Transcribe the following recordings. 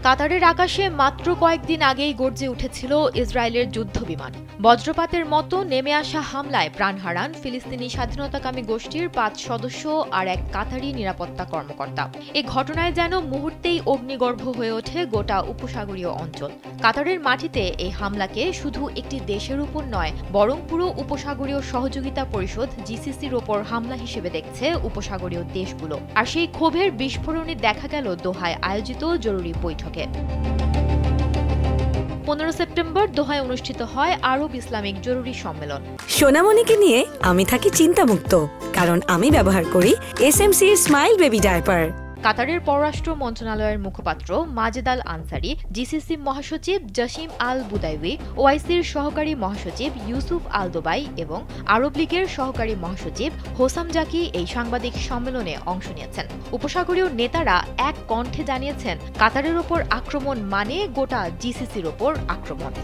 কাতারের আকাশে মাত্র কয়েকদিন আগেই গর্জে উঠেছিল ইসরায়েলের যুদ্ধবিমান। বজ্রপাতের মতো নেমে আসা হামলায় প্রাণ হারান ফিলিস্তিনি স্বাধীনতাকামী গোষ্ঠীর ৫ সদস্য আর এক কাতারি নিরাপত্তা কর্মকর্তা। এ ঘটনায় যেন মুহূর্তেই অগ্নিগর্ভ হয়ে ওঠে গোটা উপসাগরীয় অঞ্চল। কাতারের মাটিতে এই হামলাকে শুধু একটি দেশের উপর নয়, বরং পুরো উপসাগরীয় সহযোগিতা পরিষদ জিসিসির ওপর হামলা হিসেবে দেখছে উপসাগরীয় দেশগুলো। আর সেই ক্ষোভের বিস্ফোরণই দেখা গেল দোহায় আয়োজিত জরুরি বৈঠকে। 15 সেপ্টেম্বর দোহায় অনুষ্ঠিত হয় আরব ইসলামিক জরুরি সম্মেলন। সোনামণিকে নিয়ে আমি থাকি চিন্তামুক্ত, কারণ আমি ব্যবহার করি এসএমসি স্মাইল বেবি ডায়াপার। কাতারের পররাষ্ট্র মন্ত্রণালয়ের মুখপাত্র মাজেদ আল আনসারি, জিসিসি মহাসচিব জসিম আল বুদাইউই, ওআইসির সহকারী মহাসচিব ইউসুফ আল দোবাই এবং আরব লীগের সহকারী মহাসচিব হোসাম জাকি এই সাংবাদিক সম্মেলনে অংশ নিয়েছেন। উপসাগরীয় নেতারা এক কণ্ঠে জানিয়েছেন, কাতারের ওপর আক্রমণ মানে গোটা জিসিসির ওপর আক্রমণ।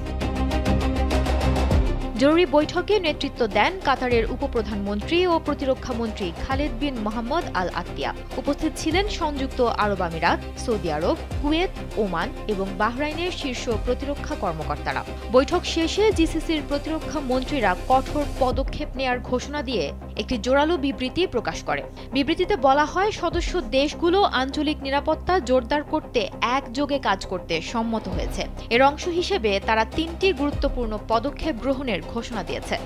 জরুরি বৈঠকে নেতৃত্ব দেন কাতারের উপপ্রধানমন্ত্রী ও প্রতিরক্ষা মন্ত্রী খালেদ বিন মোহাম্মদ আল আতিয়া। উপস্থিত ছিলেন সংযুক্ত আরব আমিরাত, সৌদি আরব, কুয়েত, ওমান এবং বাহরাইনের শীর্ষ প্রতিরক্ষা কর্মকর্তারা। বৈঠক শেষে জিসিসির প্রতিরক্ষা মন্ত্রীরা কঠোর পদক্ষেপ নেয়ার ঘোষণা দিয়ে একটি জোরালো বিবৃতি প্রকাশ করে। বিবৃতিতে বলা হয়, সদস্য দেশগুলো আঞ্চলিক নিরাপত্তা জোরদার করতে একযোগে কাজ করতে সম্মত হয়েছে। এর অংশ হিসেবে তারা 3টি গুরুত্বপূর্ণ পদক্ষেপ গ্রহণের ঘোষণা দিয়েছে।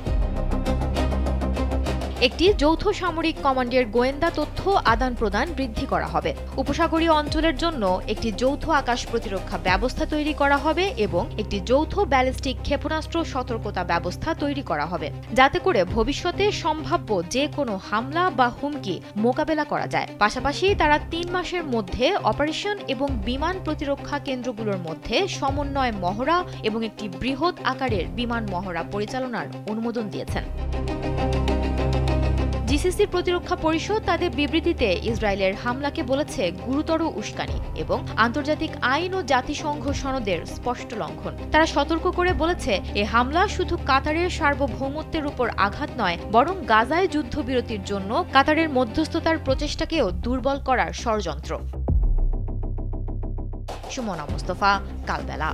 একটি যৌথ সামরিক কমান্ডের গোয়েন্দা তথ্য আদান প্রদান বৃদ্ধি করা হবে। উপসাগরীয় অঞ্চলের জন্য একটি যৌথ আকাশ প্রতিরক্ষা ব্যবস্থা তৈরি করা হবে এবং একটি যৌথ ব্যালিস্টিক ক্ষেপণাস্ত্র সতর্কতা ব্যবস্থা তৈরি করা হবে, যাতে করে ভবিষ্যতে সম্ভাব্য যে কোনো হামলা বা হুমকি মোকাবেলা করা যায়। পাশাপাশি তারা 3 মাসের মধ্যে অপারেশন এবং বিমান প্রতিরক্ষা কেন্দ্রগুলোর মধ্যে সমন্বয় মহড়া এবং একটি বৃহৎ আকারের বিমান মহড়া পরিচালনার অনুমোদন দিয়েছেন। জিসিসির প্রতিরক্ষা পরিষদ তাদের বিবৃতিতে ইসরায়েলের হামলাকে বলেছে গুরুতর উস্কানি এবং আন্তর্জাতিক আইন ও জাতিসংঘ সনদের স্পষ্ট লঙ্ঘন। তারা সতর্ক করে বলেছে, এ হামলা শুধু কাতারের সার্বভৌমত্বের উপর আঘাত নয়, বরং গাজায় যুদ্ধবিরতির জন্য কাতারের মধ্যস্থতার প্রচেষ্টাকেও দুর্বল করার ষড়যন্ত্র। সুমনা মুস্তফা, কালবেলা।